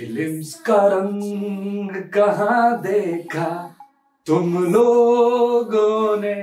Films का रंग कहाँ देखा तुम लोगों ने।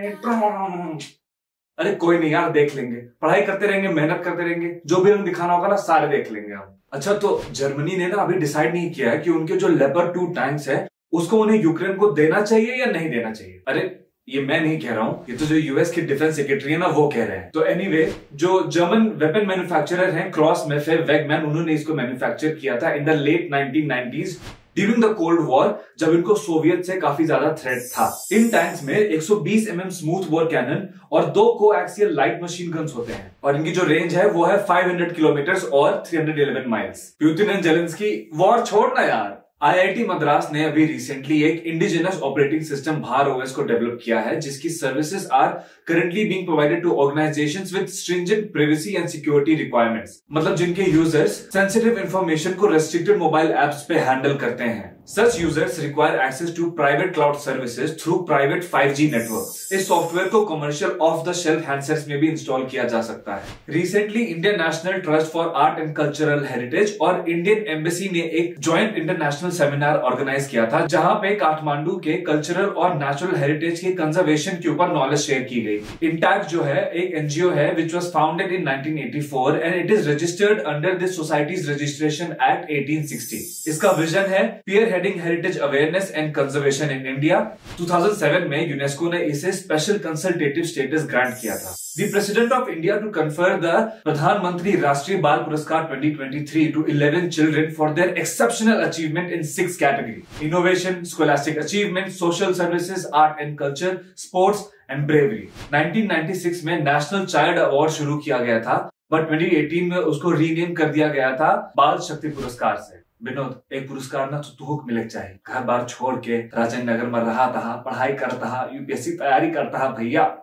अरे कोई नहीं यार, देख लेंगे। पढ़ाई करते रहेंगे, मेहनत करते रहेंगे, जो भी रंग दिखाना होगा ना सारे देख लेंगे हम। अच्छा, तो जर्मनी ने ना अभी डिसाइड नहीं किया है कि उनके जो लेपर्ड 2 टैंक्स है उसको उन्हें यूक्रेन को देना चाहिए या नहीं देना चाहिए। अरे ये मैं नहीं कह रहा हूं, ये तो जो यूएस के डिफेंस सेक्रेटरी है ना वो कह रहे हैं। तो एनीवे, जो जर्मन वेपन मैन्युफैक्चरर हैं क्रॉस मेफे वेगमैन, उन्होंने इसको मैन्युफैक्चर किया था in the late 1990s during the cold war, जब इनको सोवियत से काफी ज्यादा थ्रेट था। इन टैंक्स में 120 mm स्मूथ बोर कैनन और 2 कोएक्सियल लाइट मशीन गन्स होते हैं और इनकी जो रेंज है वो है 500 किलोमीटर और 311 miles. Putin and Zelensky war छोड़ना यार। आईआईटी मद्रास ने अभी रिसेंटली एक indigenous operating system BharOS को डेवलप किया है, जिसकी services are currently being provided to organisations with stringent privacy and security requirements. मतलब जिनके यूजर्स सेंसिटिव इंफॉर्मेशन को रेस्ट्रिक्टेड मोबाइल एप्स पे हैंडल करते हैं। Such users require access to private cloud services through private 5G networks. इस software को commercial of the shelf handsets में भी इंस्टॉल किया जा सकता है। Recently Indian national trust for art and cultural heritage और इंडियन एम्बेसी ने एक ज्वाइंट इंटरनेशनल सेमिनार ऑर्गेनाइज किया था, जहां पे काठमांडू के कल्चरल और नेचुरल हेरिटेज के कंजर्वेशन के ऊपर नॉलेज शेयर की गई। इंटैक्ट जो है एक एनजीओ है which was founded in 1984 and it is registered under the societies registration act 1860। इसका विजन है peer heading heritage awareness and conservation in India. 2007 में यूनेस्को ने इसे स्पेशल कंसल्टेटिव स्टेटस ग्रांट किया था। The president of India to confer the प्रधानमंत्री राष्ट्रीय बाल पुरस्कार 2023 to 11 children for their exceptional achievement in 6 categories: innovation, scholastic achievement, social services, art and culture, sports and bravery। 1996 में national child award शुरू किया गया था, बट 2018 में उसको रीनेम कर दिया गया था बाल शक्ति पुरस्कार से। विनोद, एक पुरस्कार ना तो तुहक मिले चाहिए। घर बार छोड़ के राजेंद्र नगर में रहा था, पढ़ाई करता हा, यूपीएससी तैयारी करता हा भैया,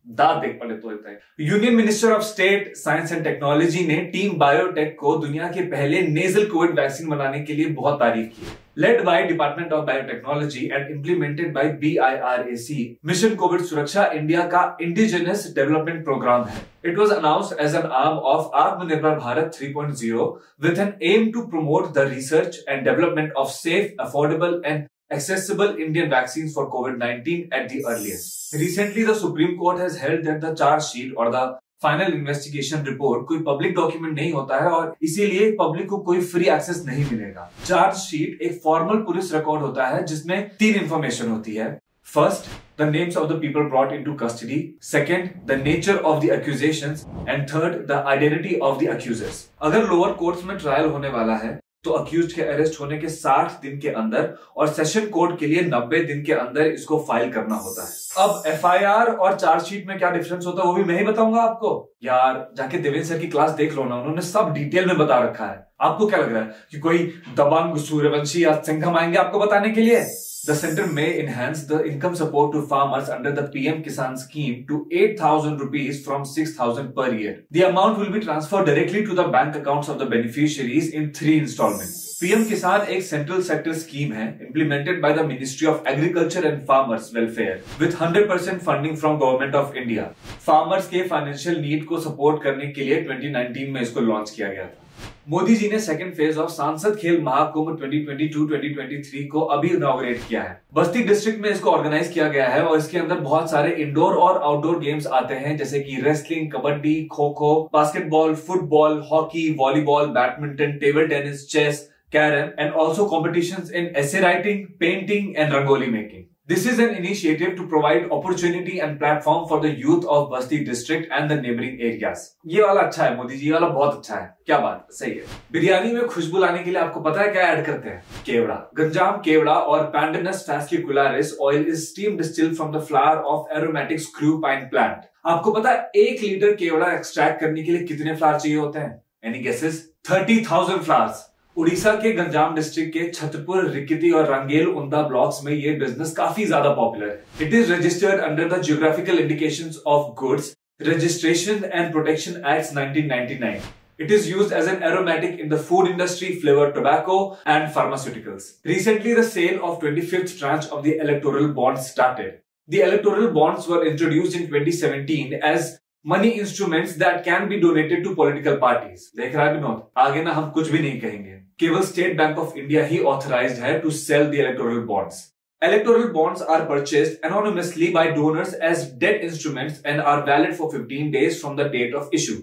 दांत देख पड़े तो होता है। Union minister of state science and technology ने टीम बायोटेक को दुनिया के पहले नेजल कोविड वैक्सीन बनाने के लिए बहुत तारीफ की है। Led by Department of Biotechnology and implemented by BIRAC, mission Covid सुरक्षा इंडिया का इंडिजिनस डेवलपमेंट प्रोग्राम है। It was announced as an arm of Atmanirbhar Bharat 3.0 with an aim to promote the research and development of safe, affordable and accessible Indian vaccines for COVID-19 at the earliest. Recently, the Supreme Court has held that the charge sheet or the final investigation report कोई public document नहीं होता है और इसीलिए public को कोई free access नहीं मिलेगा। चार्ज शीट एक फॉर्मल पुलिस रिकॉर्ड होता है जिसमें 3 इंफॉर्मेशन होती है। First, the names of the people brought into custody. Second, the nature of the accusations. And third, the identity of the accusers. अगर लोअर कोर्ट्स में ट्रायल होने वाला है तो अक्यूज्ड के अरेस्ट होने के 60 दिन के अंदर और सेशन कोर्ट के लिए 90 दिन के अंदर इसको फाइल करना होता है। अब एफआईआर और चार्जशीट में क्या डिफरेंस होता है वो भी मैं ही बताऊंगा आपको। यार जाके देवेंद्र सर की क्लास देख लो ना, उन्होंने सब डिटेल में बता रखा है। आपको क्या लग रहा है कि कोई दबंग सूर्यवंशी या सिंघम आएंगे आपको बताने के लिए? The center may enhance the income support to farmers under the PM Kisan scheme to 8,000 rupees from 6,000 per year. The amount will be transferred directly to the bank accounts of the beneficiaries in 3 installments. PM Kisan एक central sector scheme है implemented by the Ministry of Agriculture and Farmers Welfare with 100% funding from Government of India. Farmers के financial need को support करने के लिए 2019 में इसको launch किया गया था। मोदी जी ने सेकंड फेज ऑफ सांसद खेल महाकुंभ 2022-2023 को अभी इनॉग्रेट किया है। बस्ती डिस्ट्रिक्ट में इसको ऑर्गेनाइज किया गया है और इसके अंदर बहुत सारे इंडोर और आउटडोर गेम्स आते हैं, जैसे कि wrestling, kabaddi, kho kho, basketball, football, hockey, volleyball, badminton, table tennis, chess, carrom and also competitions in essay writing, painting and rangoli making. This is an initiative to provide opportunity and platform for the youth of Basti district and the neighboring areas. ये वाला अच्छा है मोदी जी, ये वाला बहुत अच्छा है। क्या बात, सही है। बिरयानी में खुशबू लाने के लिए आपको पता है क्या ऐड करते हैं? केवड़ा। गंजाम केवड़ा और पैंडेनस fascicularis oil is steam distilled from the flower of aromatic screw pine plant. आपको पता है 1 लीटर केवड़ा एक्सट्रैक्ट करने के लिए कितने फ्लावर चाहिए होते हैं? Any guesses? 30,000 फ्लावर्स। उड़ीसा के गंजाम डिस्ट्रिक्ट के छतरपुर, रिकिती और रंगेल उंदा ब्लॉक्स में ये बिजनेस काफी ज्यादा पॉपुलर है। It is registered under the geographical indications of goods registration and protection act 1999। It is used as an aromatic in the food industry, flavored tobacco and pharmaceuticals. Recently, the sale of 25th tranche of the electoral bonds started. The electoral bonds were introduced in 2017 as money instruments that can be donated to political parties. देख रहा है विनोद, आगे ना हम कुछ भी नहीं कहेंगे। केवल स्टेट बैंक ऑफ इंडिया ही ऑथराइज्ड है to sell the electoral bonds. Electoral bonds are purchased anonymously by donors as debt instruments and are valid for 15 days from the date of issue,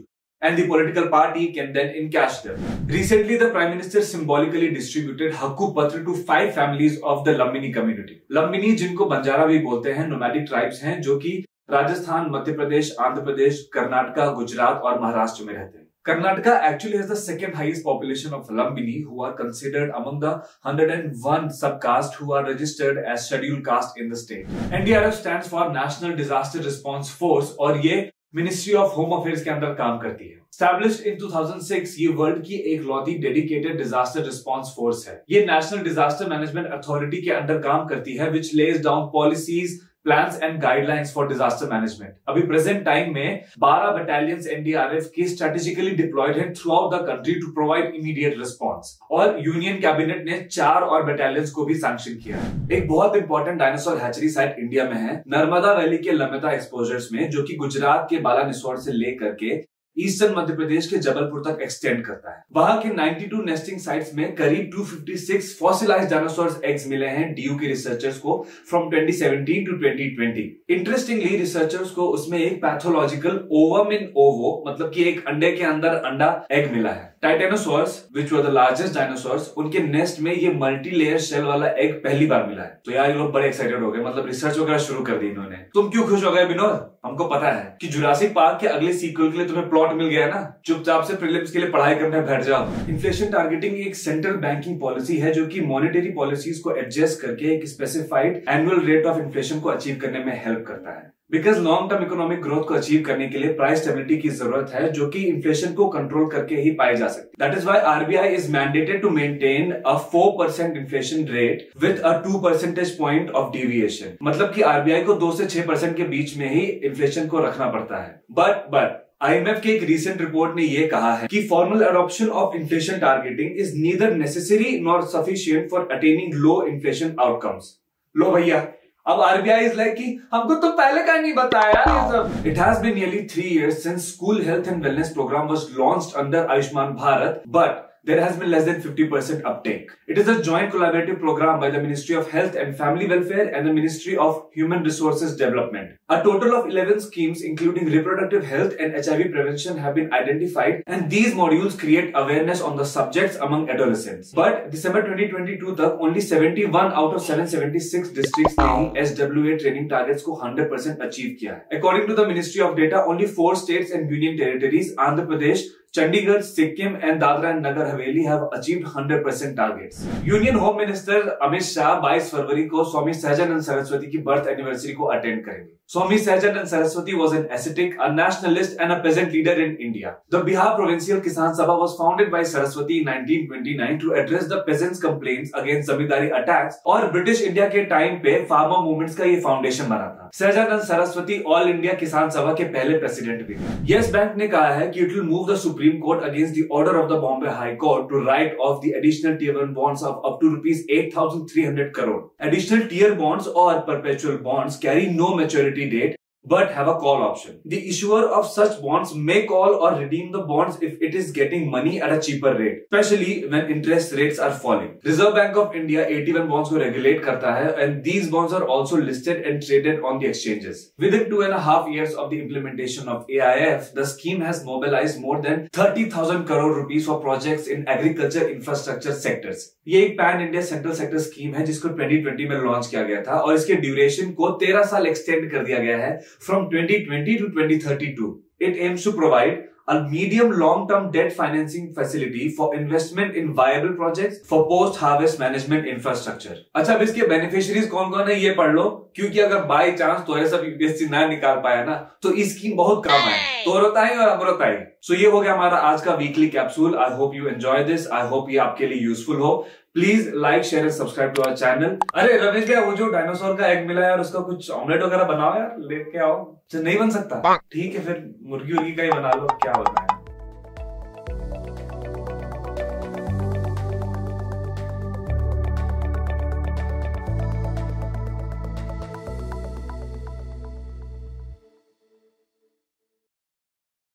and the political party can then encash them. Recently, the Prime Minister symbolically distributed Hakku Patra to 5 families of the Lumbini community. Lumbini, जिनको बंजारा भी बोलते हैं, nomadic tribes हैं जो कि राजस्थान, मध्य प्रदेश, आंध्र प्रदेश, कर्नाटका, गुजरात और महाराष्ट्र में रहते हैं। Karnataka actually has the second highest population of Lumbini, who are considered among the 101 subcaste who are registered as scheduled caste in the state. NDRF stands for National Disaster Response Force और ये Ministry of Home Affairs के अंदर काम करती है। Established in 2006, ये world की एक लौती डेडिकेटेड डिजास्टर रिस्पॉन्स फोर्स है। ये नेशनल डिजास्टर मैनेजमेंट अथॉरिटी के अंडर काम करती है, which lays down policies, plans and guidelines for disaster management. अभी प्रेजेंट टाइम में 12 बटालियंस एनडीआरएफ की स्ट्रेटेजिकली डिप्लॉयड हैं throughout the country to provide immediate response, और यूनियन कैबिनेट ने 4 और बटालियंस को भी सैंक्शन किया। एक बहुत important dinosaur hatchery site India में है, नर्मदा वैली के लमेता एक्सपोजर्स में, जो कि गुजरात के बालानिसोर से लेकर के ईस्टर्न मध्य प्रदेश के जबलपुर तक एक्सटेंड करता है। वहां के 92 नेस्टिंग साइट्स में करीब 256 फॉसिलाइज्ड डायनासोर्स एग्स मिले हैं डीयू के रिसर्चर्स को फ्रॉम 2017 टू 2020। इंटरेस्टिंगली रिसर्चर्स को उसमें एक पैथोलॉजिकल ओवम इन ओवो, मतलब कि एक अंडे के अंदर अंडा एग मिला है। टाइटेनोसॉर्स विच वर द लार्जेस्ट डायनासोर्स, उनके नेस्ट में ये मल्टी लेयर शेल वाला एग पहली बार मिला है। तो यार ये लोग बड़े एक्साइटेड हो गए, मतलब रिसर्च वगैरह शुरू कर दी इन्होंने। तुम क्यों खुश हो गए विनोद? हमको पता है कि जुरासिक पार्क के अगले सीक्वल के लिए तुम्हें प्लॉट मिल गया ना, चुपचाप से प्रीलिम्स के लिए पढ़ाई करने बैठ जाओ। इन्फ्लेशन टारगेटिंग एक सेंट्रल बैंकिंग पॉलिसी है जो कि मॉनेटरी पॉलिसीज को एडजस्ट करके एक specified annual rate of inflation को अचीव करने में हेल्प करता है। Because long term economic growth को अचीव करने के लिए प्राइस स्टेबिलिटी की जरूरत है, जो कि इन्फ्लेशन को कंट्रोल करके ही पाई जा सकती है। That is why RBI is mandated to maintain a 4% inflation rate with a 2 percentage point of deviation. मतलब कि आरबीआई को 2 से 6% के बीच में ही इन्फ्लेशन को रखना पड़ता है। बट IMF के एक रीसेंट रिपोर्ट ने यह कहा है कि formal adoption of inflation targeting is neither necessary nor sufficient for attaining low inflation outcomes. लो भैया, अब आरबीआई इज लाइक कि हमको तो पहले का नहीं बताया ये सब। It has been nearly 3 years since school health and wellness program was launched under Ayushman Bharat, but there has been less than 50% uptake. It is a joint collaborative program by the Ministry of Health and Family Welfare and the Ministry of Human Resources Development. A total of 11 schemes including reproductive health and HIV prevention have been identified, and these modules create awareness on the subjects among adolescents. But December 2022 तक only 71 out of 776 districts ने ही SWA training targets को 100% achieve किया है। According to the Ministry of Data, only 4 states and union territories, Andhra Pradesh, Chandigarh, Sikkim and Dadra and Nagar Haveli have achieved 100% targets. Union Home Minister Amit Shah 22 फरवरी को स्वामी सहजानंद सरस्वती की birth anniversary को attend करेंगे। Swami Sahajanand Saraswati was an ascetic, a nationalist and a peasant leader in India. The Bihar Provincial Kisan Sabha was founded by Saraswati in 1929 to address the peasants' complaints against zamindari attacks, और British India के time पे farmer movements का ये foundation बना था। Sahajanand Saraswati all India किसान सभा के पहले प्रेसिडेंट भी थे। यस बैंक ने कहा है कि it will move the supreme court against the order of the Bombay high court to write off the additional tier 1 bonds of up to rupees 8,300 crore. Additional tier bonds or perpetual bonds carry no maturity date but have a call option. The issuer of such bonds may call or redeem the bonds if it is getting money at a cheaper rate, especially when interest rates are falling. Reserve Bank of India 81 bonds को regulate करता है, and these bonds are also listed and traded on the exchanges. Within 2.5 years of the implementation of AIF, the scheme has mobilized more than 30,000 crore rupees for projects in agriculture infrastructure sectors. ये एक pan India central sector scheme है जिसको 2020 में launch किया गया था, और इसके ड्यूरेशन को 13 साल एक्सटेंड कर दिया गया है from 2020 to 2032. It aims to provide a medium long-term debt financing facility for investment in viable projects for post-harvest management infrastructure. अच्छा, अब इसके बेनिफिशियरीज कौन-कौन है ये पढ़ लो, क्योंकि अगर बाय चांस तो ऐसा यूपीएससी ना निकाल पाया ना तो इस स्कीम बहुत काम आए, तो रोताई और अमरोताई। सो ये हो गया हमारा आज का weekly capsule. I hope you enjoy this, I hope ये आपके लिए यूजफुल हो। Please like share and subscribe to our channel. अरे रमेश भैया, वो जो डायनासोर का एग मिला यार, उसका कुछ ऑमलेट वगैरह बनाओ यार, लेके आओ। नहीं बन सकता? ठीक है, फिर मुर्गी उर्गी का ही बना लो, क्या होता है।